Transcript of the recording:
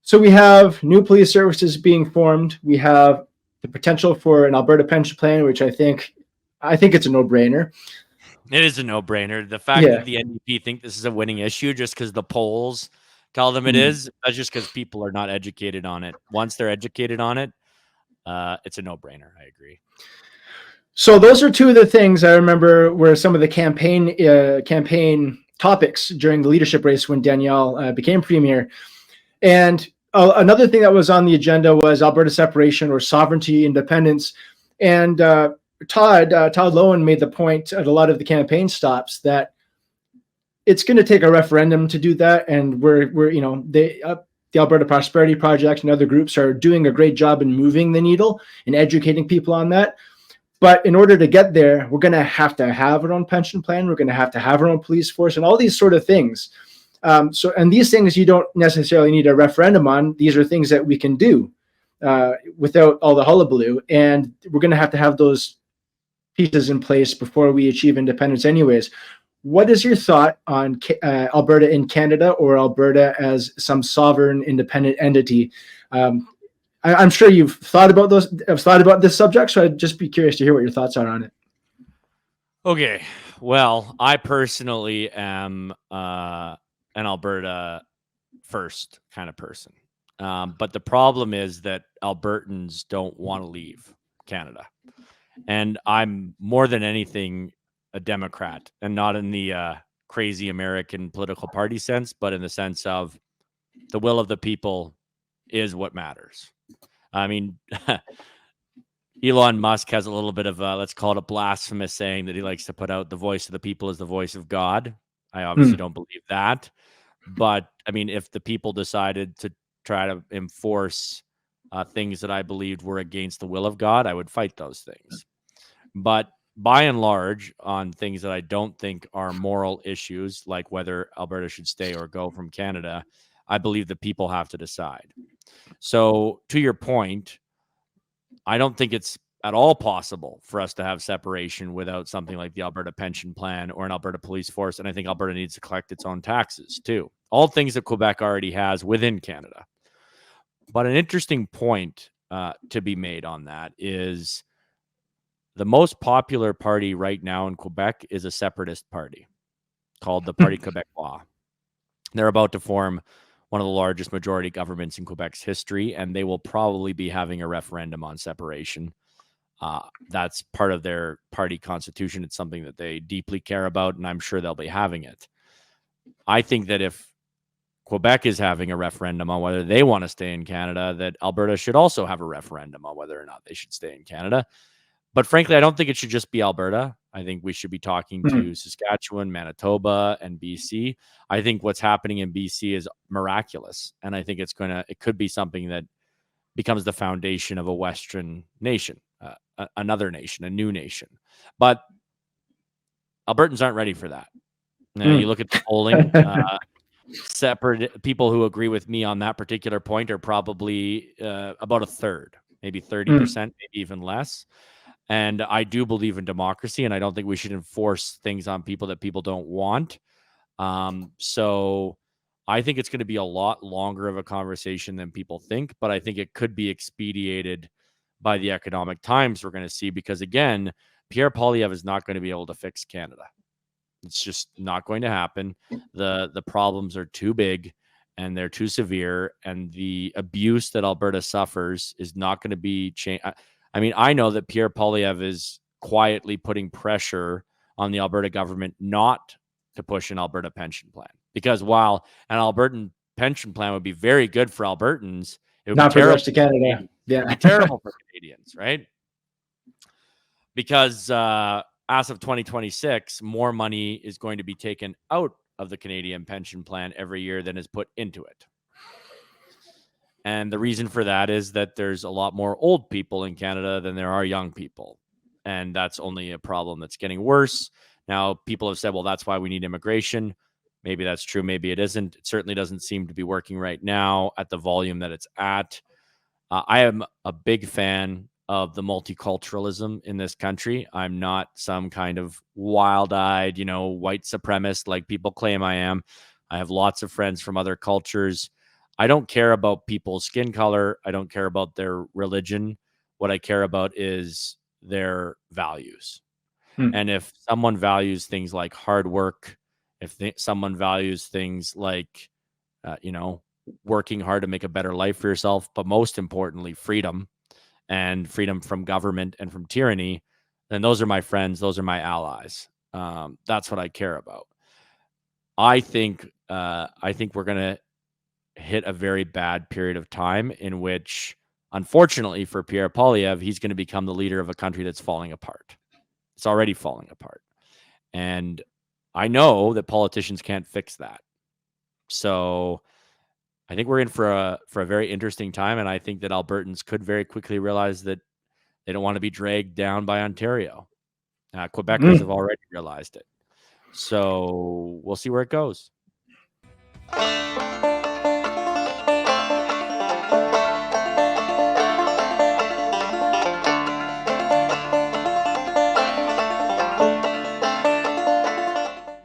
So we have new police services being formed. We have the potential for an Alberta pension plan, which I think it's a no-brainer. It is a no-brainer. The fact that the NDP think this is a winning issue just because the polls tell them it is, that's just because people are not educated on it. Once they're educated on it, it's a no-brainer. I agree. So those are two of the things I remember were some of the campaign topics during the leadership race when Danielle became premier. And another thing that was on the agenda was Alberta separation or sovereignty independence. And Todd Lowen made the point at a lot of the campaign stops that it's going to take a referendum to do that. And the Alberta Prosperity Project and other groups are doing a great job in moving the needle and educating people on that. But in order to get there, we're going to have our own pension plan. We're going to have our own police force and all these sort of things. And these things you don't necessarily need a referendum on. These are things that we can do without all the hullabaloo. And we're going to have those pieces in place before we achieve independence anyways. What is your thought on Alberta in Canada or Alberta as some sovereign independent entity? I'm sure you've thought about this subject, so I'd just be curious to hear what your thoughts are on it. Okay. Well, I personally am an Alberta first kind of person. But the problem is that Albertans don't want to leave Canada. And I'm more than anything a Democrat, and not in the crazy American political party sense, but in the sense of the will of the people is what matters. I mean, Elon Musk has a little bit of let's call it a blasphemous saying that he likes to put out: the voice of the people is the voice of God. I obviously don't believe that. But I mean, if the people decided to try to enforce things that I believed were against the will of God, I would fight those things. But by and large, on things that I don't think are moral issues, like whether Alberta should stay or go from Canada, I believe the people have to decide. So to your point, I don't think it's at all possible for us to have separation without something like the Alberta pension plan or an Alberta police force. And I think Alberta needs to collect its own taxes too. All things that Quebec already has within Canada. But an interesting point to be made on that is the most popular party right now in Quebec is a separatist party called the Parti Québécois. They're about to form one of the largest majority governments in Quebec's history, and they will probably be having a referendum on separation. That's part of their party constitution. It's something that they deeply care about, and I'm sure they'll be having it. I think that if Quebec is having a referendum on whether they want to stay in Canada, that Alberta should also have a referendum on whether or not they should stay in Canada. But frankly, I don't think it should just be Alberta. I think we should be talking to Saskatchewan, Manitoba, and BC. I think what's happening in BC is miraculous. And I think it could be something that becomes the foundation of a Western nation, another nation, a new nation. But Albertans aren't ready for that. Now, you look at the polling, separate people who agree with me on that particular point are probably about a third, maybe 30%, maybe even less. And I do believe in democracy, and I don't think we should enforce things on people that people don't want. So I think it's going to be a lot longer of a conversation than people think, but I think it could be expedited by the economic times we're going to see, because again, Pierre Poilievre is not going to be able to fix Canada. It's just not going to happen. The problems are too big and they're too severe, and the abuse that Alberta suffers is not going to be changed. I mean, I know that Pierre Poilievre is quietly putting pressure on the Alberta government not to push an Alberta pension plan, because while an Albertan pension plan would be very good for Albertans, it would not be for the terrible rest of Canada. Yeah, it'd be terrible for Canadians, right? Because as of 2026, more money is going to be taken out of the Canadian pension plan every year than is put into it. And the reason for that is that there's a lot more old people in Canada than there are young people. And that's only a problem that's getting worse. Now, people have said, well, that's why we need immigration. Maybe that's true. Maybe it isn't. It certainly doesn't seem to be working right now at the volume that it's at. I am a big fan of the multiculturalism in this country. I'm not some kind of wild-eyed, white supremacist like people claim I am. I have lots of friends from other cultures. I don't care about people's skin color. I don't care about their religion. What I care about is their values. And if someone values things like hard work, if someone values things like, working hard to make a better life for yourself, but most importantly, freedom and freedom from government and from tyranny, then those are my friends. Those are my allies. That's what I care about. I think we're going to hit a very bad period of time in which, unfortunately for Pierre Poilievre, he's going to become the leader of a country that's falling apart. It's already falling apart. And I know that politicians can't fix that. So I think we're in for a very interesting time. And I think that Albertans could very quickly realize that they don't want to be dragged down by Ontario. Quebecers have already realized it. So we'll see where it goes.